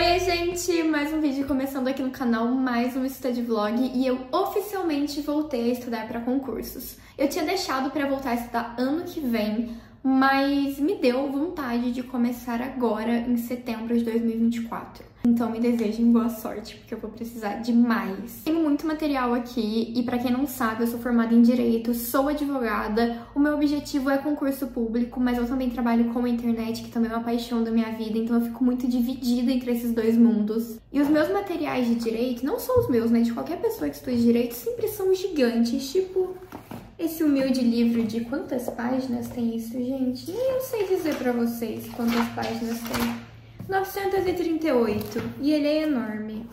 Oi, gente! Mais um vídeo começando aqui no canal, mais um Study Vlog, e eu oficialmente voltei a estudar para concursos. Eu tinha deixado para voltar a estudar ano que vem, mas me deu vontade de começar agora, em setembro de 2024. Então me desejem boa sorte, porque eu vou precisar demais. Tenho muito material aqui, e pra quem não sabe, eu sou formada em Direito, sou advogada, o meu objetivo é concurso público, mas eu também trabalho com a internet, que também é uma paixão da minha vida, então eu fico muito dividida entre esses dois mundos. E os meus materiais de Direito, não só os meus, né, de qualquer pessoa que estude Direito, sempre são gigantes, tipo... esse humilde livro de quantas páginas tem isso, gente? Nem eu sei dizer pra vocês quantas páginas tem. 938. E ele é enorme.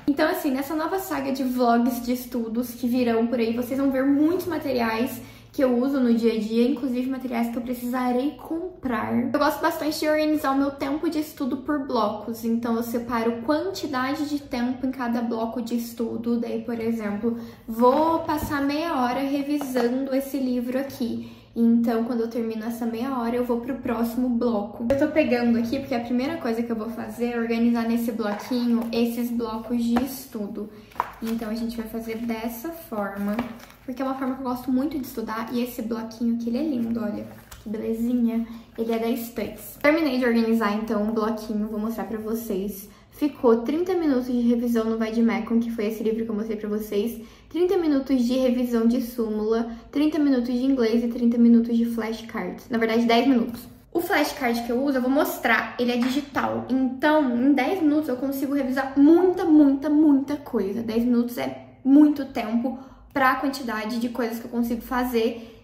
Então, assim, nessa nova saga de vlogs de estudos que virão por aí, vocês vão ver muitos materiais que eu uso no dia a dia, inclusive materiais que eu precisarei comprar. Eu gosto bastante de organizar o meu tempo de estudo por blocos, então eu separo quantidade de tempo em cada bloco de estudo. Daí, por exemplo, vou passar meia hora revisando esse livro aqui. Então, quando eu termino essa meia hora, eu vou pro próximo bloco. Eu tô pegando aqui porque a primeira coisa que eu vou fazer é organizar nesse bloquinho esses blocos de estudo. Então, a gente vai fazer dessa forma, porque é uma forma que eu gosto muito de estudar. E esse bloquinho aqui, ele é lindo, olha. Que belezinha. Ele é da Stux. Terminei de organizar, então, um bloquinho. Vou mostrar pra vocês. Ficou 30 minutos de revisão no Vademecum, que foi esse livro que eu mostrei pra vocês. 30 minutos de revisão de súmula. 30 minutos de inglês e 30 minutos de flashcards. Na verdade, 10 minutos. O flashcard que eu uso, eu vou mostrar, ele é digital. Então, em 10 minutos eu consigo revisar muita coisa. 10 minutos é muito tempo para a quantidade de coisas que eu consigo fazer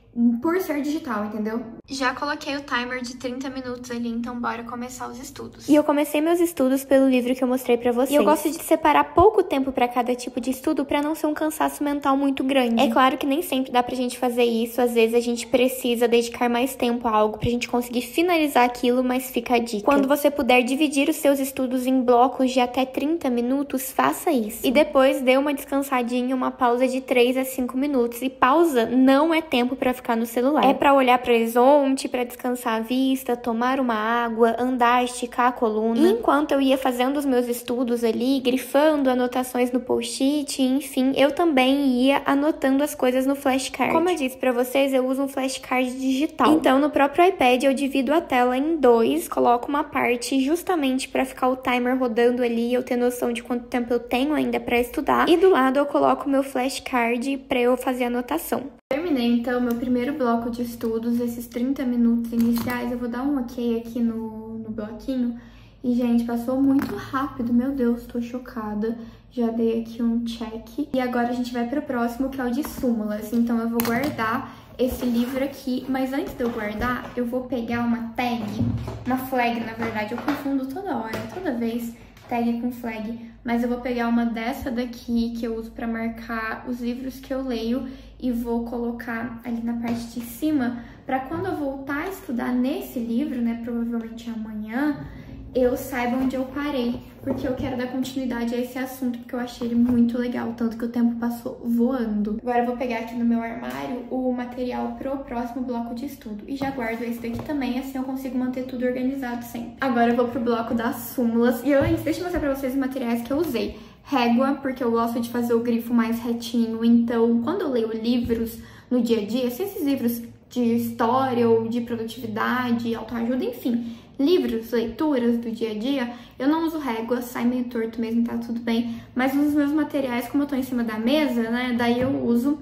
por ser digital, entendeu? Já coloquei o timer de 30 minutos ali, então bora começar os estudos. E eu comecei meus estudos pelo livro que eu mostrei pra vocês. E eu gosto de separar pouco tempo pra cada tipo de estudo pra não ser um cansaço mental muito grande. É claro que nem sempre dá pra gente fazer isso, às vezes a gente precisa dedicar mais tempo a algo pra gente conseguir finalizar aquilo, mas fica a dica. Quando você puder dividir os seus estudos em blocos de até 30 minutos, faça isso. E depois dê uma descansadinha, uma pausa de 3 a 5 minutos. E pausa não é tempo pra ficar no celular. É pra olhar pro horizonte, para descansar a vista, tomar uma água, andar, esticar a coluna. E enquanto eu ia fazendo os meus estudos ali, grifando anotações no post-it, enfim, eu também ia anotando as coisas no flashcard. Como eu disse pra vocês, eu uso um flashcard digital. Então, no próprio iPad, eu divido a tela em dois, coloco uma parte justamente para ficar o timer rodando ali e eu ter noção de quanto tempo eu tenho ainda para estudar. E do lado eu coloco o meu flashcard para eu fazer a anotação. Terminei, então, meu primeiro bloco de estudos, esses 30 minutos iniciais. Eu vou dar um ok aqui no bloquinho. E, gente, passou muito rápido, meu Deus, tô chocada. Já dei aqui um check. E agora a gente vai pro próximo, que é o de súmulas. Então, eu vou guardar esse livro aqui. Mas antes de eu guardar, eu vou pegar uma tag, uma flag, na verdade. Eu confundo toda hora, toda vez, tag com flag. Mas eu vou pegar uma dessa daqui, que eu uso pra marcar os livros que eu leio, e vou colocar ali na parte de cima, pra quando eu voltar a estudar nesse livro, né, provavelmente amanhã, eu saiba onde eu parei, porque eu quero dar continuidade a esse assunto, porque eu achei ele muito legal, tanto que o tempo passou voando. Agora eu vou pegar aqui no meu armário o material pro próximo bloco de estudo, e já guardo esse daqui também, assim eu consigo manter tudo organizado sempre. Agora eu vou pro bloco das súmulas, e antes, deixa eu mostrar pra vocês os materiais que eu usei. Régua, porque eu gosto de fazer o grifo mais retinho, então quando eu leio livros no dia a dia, se esses livros de história ou de produtividade, autoajuda, enfim, livros, leituras do dia a dia, eu não uso régua, sai meio torto mesmo, tá tudo bem, mas nos meus materiais, como eu tô em cima da mesa, né, daí eu uso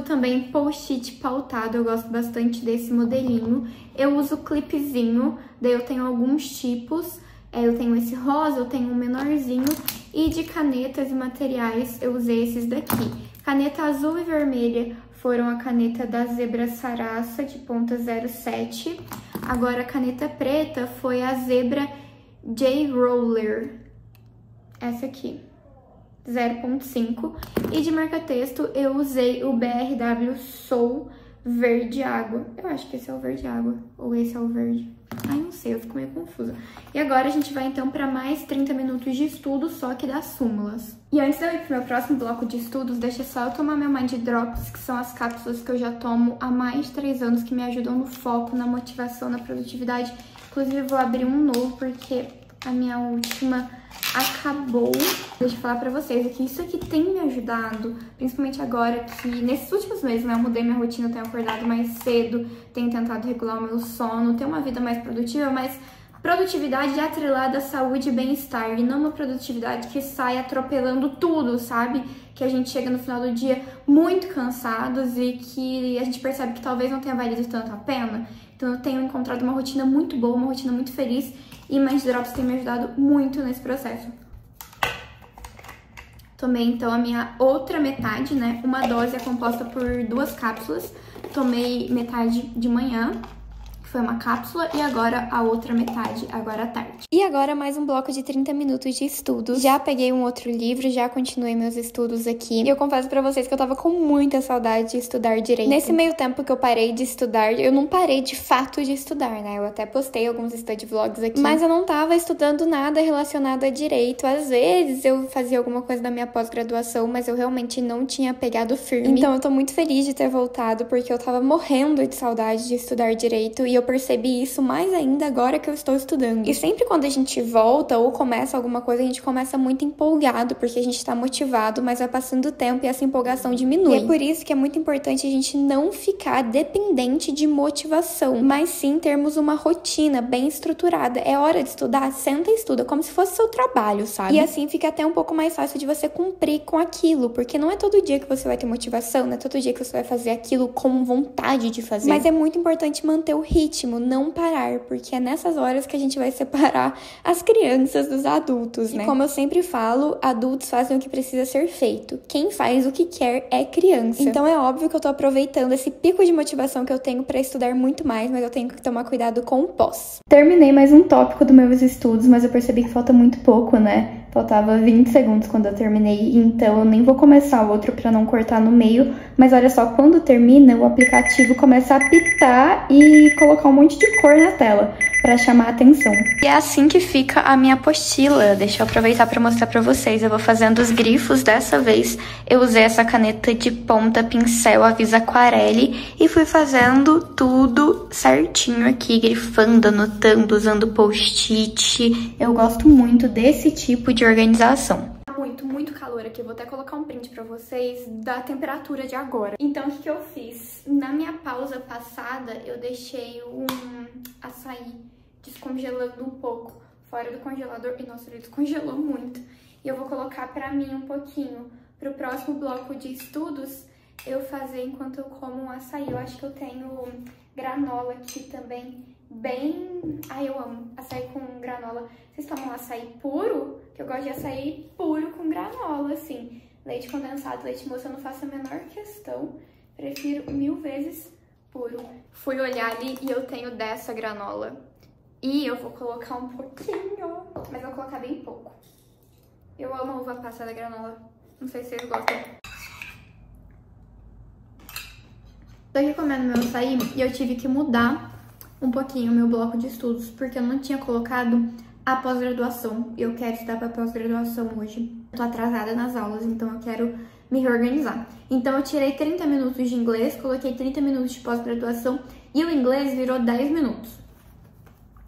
também post-it pautado, eu gosto bastante desse modelinho, eu uso clipezinho, daí eu tenho alguns tipos, eu tenho esse rosa, eu tenho um menorzinho, e de canetas e materiais eu usei esses daqui. Caneta azul e vermelha foram a caneta da Zebra Sarasa de ponta 07. Agora a caneta preta foi a Zebra J Roller, essa aqui, 0.5. E de marca-texto eu usei o BRW Soul Verde Água. Eu acho que esse é o verde água, ou esse é o verde. Ai, não sei, eu fico meio confusa. E agora a gente vai então para mais 30 minutos de estudo, só que das súmulas. E antes de eu ir pro meu próximo bloco de estudos, deixa só eu tomar meu Mind Drops, que são as cápsulas que eu já tomo há mais de 3 anos, que me ajudam no foco, na motivação, na produtividade. Inclusive eu vou abrir um novo, porque a minha última acabou. Deixa eu falar pra vocês aqui, isso aqui tem me ajudado, principalmente agora que nesses últimos meses, né, eu mudei minha rotina, eu tenho acordado mais cedo, tenho tentado regular o meu sono, ter uma vida mais produtiva, mas produtividade atrelada à saúde e bem-estar, e não uma produtividade que sai atropelando tudo, sabe? Que a gente chega no final do dia muito cansados e que a gente percebe que talvez não tenha valido tanto a pena. Então eu tenho encontrado uma rotina muito boa, uma rotina muito feliz, e Mind Drops tem me ajudado muito nesse processo. Tomei então a minha outra metade, né? Uma dose é composta por 2 cápsulas. Tomei metade de manhã, que foi uma cápsula, e agora a outra metade, agora à tarde. E agora mais um bloco de 30 minutos de estudos. Já peguei um outro livro, já continuei meus estudos aqui. E eu confesso pra vocês que eu tava com muita saudade de estudar direito. Nesse meio tempo que eu parei de estudar, eu não parei de fato de estudar, né? Eu até postei alguns study vlogs aqui, mas eu não tava estudando nada relacionado a direito. Às vezes eu fazia alguma coisa da minha pós-graduação, mas eu realmente não tinha pegado firme. Então eu tô muito feliz de ter voltado, porque eu tava morrendo de saudade de estudar direito, e eu percebi isso mais ainda agora que eu estou estudando. E sempre quando a gente volta ou começa alguma coisa, a gente começa muito empolgado, porque a gente tá motivado, mas vai passando o tempo e essa empolgação diminui. E é por isso que é muito importante a gente não ficar dependente de motivação, mas sim termos uma rotina bem estruturada. É hora de estudar? Senta e estuda, como se fosse seu trabalho, sabe? E assim fica até um pouco mais fácil de você cumprir com aquilo, porque não é todo dia que você vai ter motivação, não é todo dia que você vai fazer aquilo com vontade de fazer. Mas é muito importante manter o ritmo, não parar, porque é nessas horas que a gente vai separar as crianças dos adultos, né? E como eu sempre falo, adultos fazem o que precisa ser feito. Quem faz o que quer é criança. Então é óbvio que eu tô aproveitando esse pico de motivação que eu tenho pra estudar muito mais, mas eu tenho que tomar cuidado com o pós. Terminei mais um tópico dos meus estudos, mas eu percebi que falta muito pouco, né? Faltava 20 segundos quando eu terminei, então eu nem vou começar o outro pra não cortar no meio. Mas olha só, quando termina, o aplicativo começa a apitar e colocar um monte de cor na tela pra chamar a atenção. E é assim que fica a minha apostila. Deixa eu aproveitar pra mostrar pra vocês. Eu vou fazendo os grifos dessa vez. Eu usei essa caneta de ponta pincel Avisa Aquarelle e fui fazendo tudo certinho aqui, grifando, anotando, usando post-it. Eu gosto muito desse tipo de organização. Muito calor aqui. Eu vou até colocar um print pra vocês da temperatura de agora. Então, o que eu fiz? Na minha pausa passada, eu deixei um açaí descongelando um pouco fora do congelador. E, nossa, ele descongelou muito. E eu vou colocar pra mim um pouquinho. Pro próximo bloco de estudos, eu fazer enquanto eu como um açaí. Eu acho que eu tenho granola aqui também. Bem... Ai, eu amo açaí com granola. Vocês tomam açaí puro? Que eu gosto de açaí puro com granola, assim. Leite condensado, leite moça, eu não faço a menor questão. Prefiro 1000 vezes puro. Fui olhar ali e eu tenho dessa granola. E eu vou colocar um pouquinho, mas eu vou colocar bem pouco. Eu amo a uva passa da granola. Não sei se vocês gostam. Tô aqui comendo meu açaí e eu tive que mudar um pouquinho o meu bloco de estudos, porque eu não tinha colocado a pós-graduação. Eu quero estudar para pós-graduação hoje. Eu tô atrasada nas aulas, então eu quero me reorganizar. Então eu tirei 30 minutos de inglês, coloquei 30 minutos de pós-graduação e o inglês virou 10 minutos.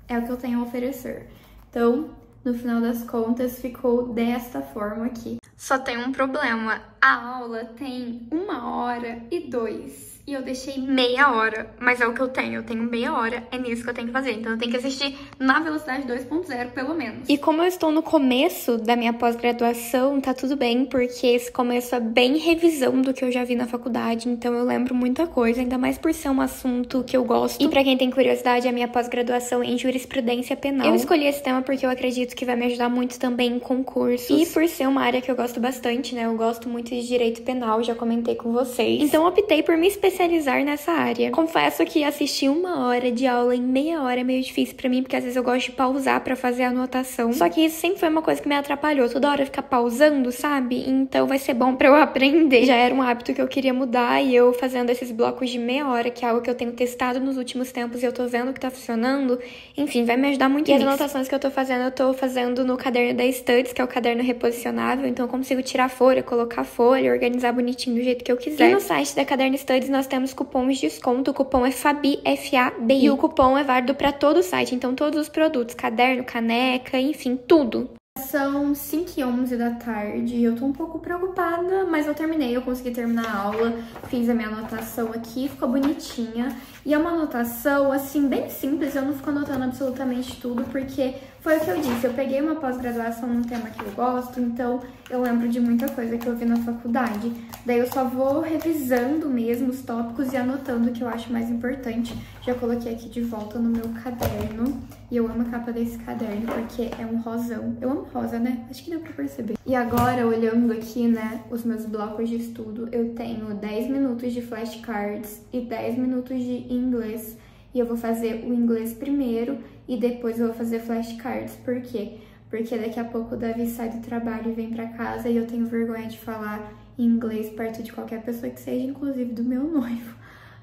É o que eu tenho a oferecer. Então, no final das contas, ficou desta forma aqui. Só tem um problema. A aula tem 1h02. E eu deixei meia hora, mas é o que eu tenho meia hora, é nisso que eu tenho que fazer. Então eu tenho que assistir na velocidade 2.0, pelo menos. E como eu estou no começo da minha pós-graduação, tá tudo bem, porque esse começo é bem revisão do que eu já vi na faculdade, então eu lembro muita coisa, ainda mais por ser um assunto que eu gosto. E pra quem tem curiosidade, a minha pós-graduação é em jurisprudência penal. Eu escolhi esse tema porque eu acredito que vai me ajudar muito também em concursos. E por ser uma área que eu gosto bastante, né, eu gosto muito de direito penal, já comentei com vocês. Então eu optei por me especializar nessa área. Confesso que assistir 1 hora de aula em meia hora é meio difícil pra mim, porque às vezes eu gosto de pausar pra fazer a anotação. Só que isso sempre foi uma coisa que me atrapalhou. Toda hora ficar pausando, sabe? Então vai ser bom pra eu aprender. Já era um hábito que eu queria mudar e eu fazendo esses blocos de meia hora, que é algo que eu tenho testado nos últimos tempos e eu tô vendo que tá funcionando, enfim, vai me ajudar muito nisso. E as anotações que eu tô fazendo no caderno da Studies, que é o caderno reposicionável, então eu consigo tirar folha, colocar folha, organizar bonitinho do jeito que eu quiser. E no site da Caderno Studies nós temos cupons de desconto, o cupom é FABI, F-A-B-I. E o cupom é válido para todo o site, então todos os produtos, caderno, caneca, enfim, tudo. São 5h11 da tarde e eu tô um pouco preocupada, mas eu terminei, eu consegui terminar a aula, fiz a minha anotação aqui, ficou bonitinha. E é uma anotação, assim, bem simples, eu não fico anotando absolutamente tudo, porque foi o que eu disse, eu peguei uma pós-graduação num tema que eu gosto, então eu lembro de muita coisa que eu vi na faculdade. Daí eu só vou revisando mesmo os tópicos e anotando o que eu acho mais importante. Já coloquei aqui de volta no meu caderno. E eu amo a capa desse caderno, porque é um rosão. Eu amo rosa, né? Acho que deu pra perceber. E agora, olhando aqui, né, os meus blocos de estudo, eu tenho 10 minutos de flashcards e 10 minutos de inglês. E eu vou fazer o inglês primeiro e depois eu vou fazer flashcards. Por quê? Porque daqui a pouco o Davi sai do trabalho e vem pra casa e eu tenho vergonha de falar inglês perto de qualquer pessoa que seja, inclusive do meu noivo.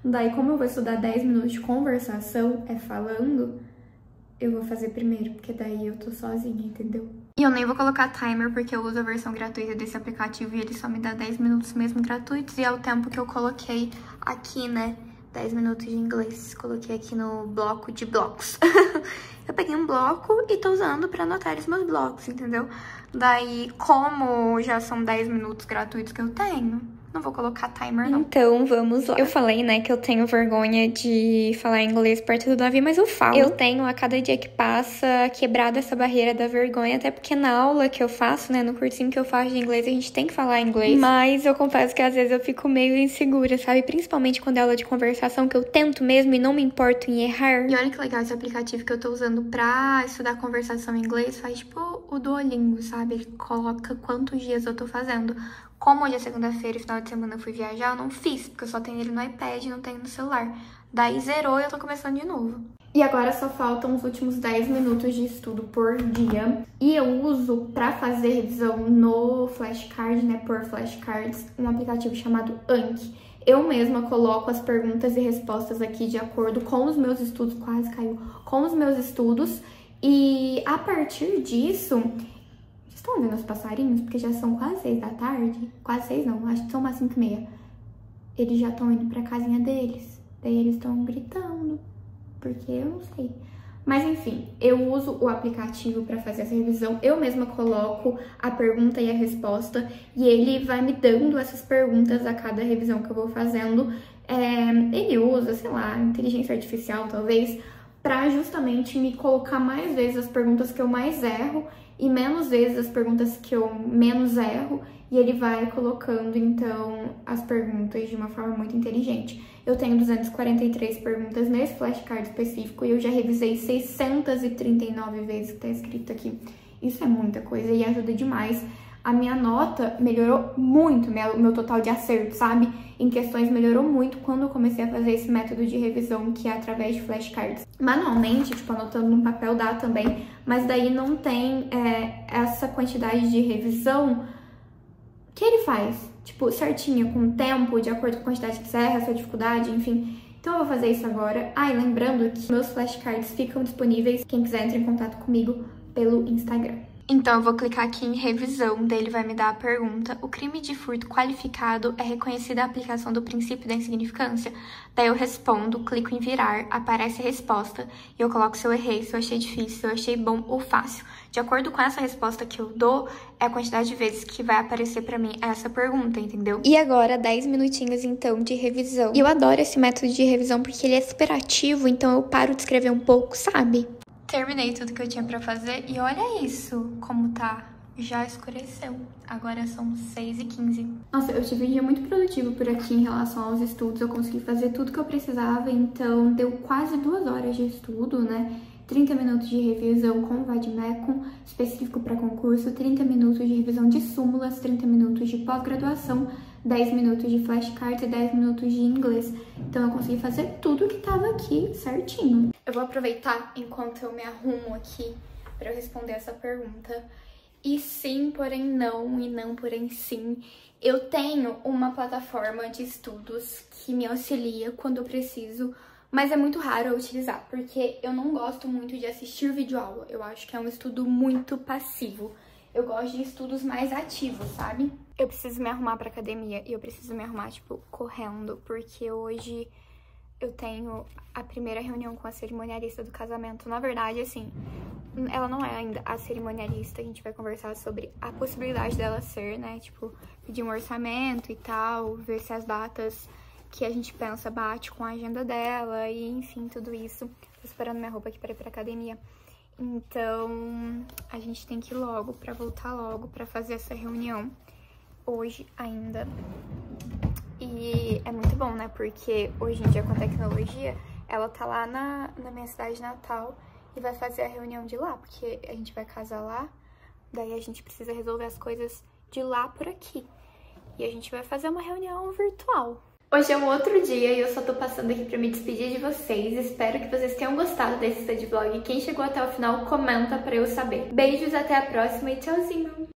Daí, como eu vou estudar 10 minutos de conversação, falando, eu vou fazer primeiro, porque daí eu tô sozinha, entendeu? E eu nem vou colocar timer, porque eu uso a versão gratuita desse aplicativo e ele só me dá 10 minutos mesmo gratuitos. E é o tempo que eu coloquei aqui, né? 10 minutos de inglês. Coloquei aqui no bloco de blocos. Eu peguei um bloco e tô usando pra anotar os meus blocos, entendeu? Daí, como já são 10 minutos gratuitos que eu tenho, não vou colocar timer, não. Então, vamos lá. Eu falei, né, que eu tenho vergonha de falar inglês perto do Davi, mas eu falo. Eu tenho, a cada dia que passa, quebrado essa barreira da vergonha, até porque na aula que eu faço, né, no cursinho que eu faço de inglês, a gente tem que falar inglês. Mas eu confesso que às vezes eu fico meio insegura, sabe? Principalmente quando é aula de conversação, que eu tento mesmo e não me importo em errar. E olha que legal esse aplicativo que eu tô usando pra estudar conversação em inglês, faz tipo o Duolingo, sabe? Ele coloca quantos dias eu tô fazendo. Como hoje é segunda-feira e final de semana eu fui viajar, eu não fiz, porque eu só tenho ele no iPad e não tenho no celular. Daí zerou e eu tô começando de novo. E agora só faltam os últimos 10 minutos de estudo por dia. E eu uso pra fazer revisão no flashcard, né, por flashcards, um aplicativo chamado Anki. Eu mesma coloco as perguntas e respostas aqui de acordo com os meus estudos, quase caiu, com os meus estudos. E a partir disso... Estão vendo os passarinhos? Porque já são quase 6 da tarde. Quase 6 não, acho que são umas 5h30. Eles já estão indo pra casinha deles. Daí eles estão gritando. Porque eu não sei. Mas enfim, eu uso o aplicativo pra fazer essa revisão. Eu mesma coloco a pergunta e a resposta. E ele vai me dando essas perguntas a cada revisão que eu vou fazendo. Ele usa, sei lá, inteligência artificial talvez, pra justamente me colocar mais vezes as perguntas que eu mais erro e menos vezes as perguntas que eu menos erro, e ele vai colocando, então, as perguntas de uma forma muito inteligente. Eu tenho 243 perguntas nesse flashcard específico e eu já revisei 639 vezes que tá escrito aqui. Isso é muita coisa e ajuda demais. A minha nota melhorou muito, o meu total de acerto, sabe? Em questões melhorou muito quando eu comecei a fazer esse método de revisão, que é através de flashcards. Manualmente, tipo, anotando num papel dá também, mas daí não tem essa quantidade de revisão que ele faz, tipo, certinha, com o tempo, de acordo com a quantidade que você erra, a sua dificuldade, enfim. Então eu vou fazer isso agora. E lembrando que meus flashcards ficam disponíveis, quem quiser entre em contato comigo pelo Instagram. Então, eu vou clicar aqui em revisão, daí ele vai me dar a pergunta: o crime de furto qualificado é reconhecida a aplicação do princípio da insignificância? Daí eu respondo, clico em virar, aparece a resposta, e eu coloco se eu errei, se eu achei difícil, se eu achei bom ou fácil. De acordo com essa resposta que eu dou, é a quantidade de vezes que vai aparecer pra mim essa pergunta, entendeu? E agora, 10 minutinhos, então, de revisão. E eu adoro esse método de revisão porque ele é super ativo, então eu paro de escrever um pouco, sabe? Terminei tudo que eu tinha pra fazer e olha isso, como tá. Já escureceu. Agora são 6h15. Nossa, eu tive um dia muito produtivo por aqui em relação aos estudos. Eu consegui fazer tudo que eu precisava, então deu quase 2 horas de estudo, né? 30 minutos de revisão com o Vademecum, específico para concurso, 30 minutos de revisão de súmulas, 30 minutos de pós-graduação, 10 minutos de flashcards e 10 minutos de inglês. Então eu consegui fazer tudo que tava aqui certinho. Eu vou aproveitar enquanto eu me arrumo aqui para eu responder essa pergunta. E sim, porém não, e não, porém sim. Eu tenho uma plataforma de estudos que me auxilia quando eu preciso, mas é muito raro eu utilizar, porque eu não gosto muito de assistir videoaula. Eu acho que é um estudo muito passivo. Eu gosto de estudos mais ativos, sabe? Eu preciso me arrumar pra academia e eu preciso me arrumar, tipo, correndo, porque hoje eu tenho a primeira reunião com a cerimonialista do casamento. Na verdade, assim, ela não é ainda a cerimonialista, a gente vai conversar sobre a possibilidade dela ser, né, tipo, pedir um orçamento e tal, ver se as datas que a gente pensa bate com a agenda dela e, enfim, tudo isso. Tô separando minha roupa aqui pra ir pra academia. Então, a gente tem que ir logo, pra voltar logo, pra fazer essa reunião hoje ainda. E é muito bom, né? Porque hoje em dia, com a tecnologia, ela tá lá na minha cidade natal e vai fazer a reunião de lá, porque a gente vai casar lá, daí a gente precisa resolver as coisas de lá por aqui. E a gente vai fazer uma reunião virtual. Hoje é um outro dia e eu só tô passando aqui pra me despedir de vocês. Espero que vocês tenham gostado desse study vlog. Quem chegou até o final, comenta pra eu saber. Beijos, até a próxima e tchauzinho!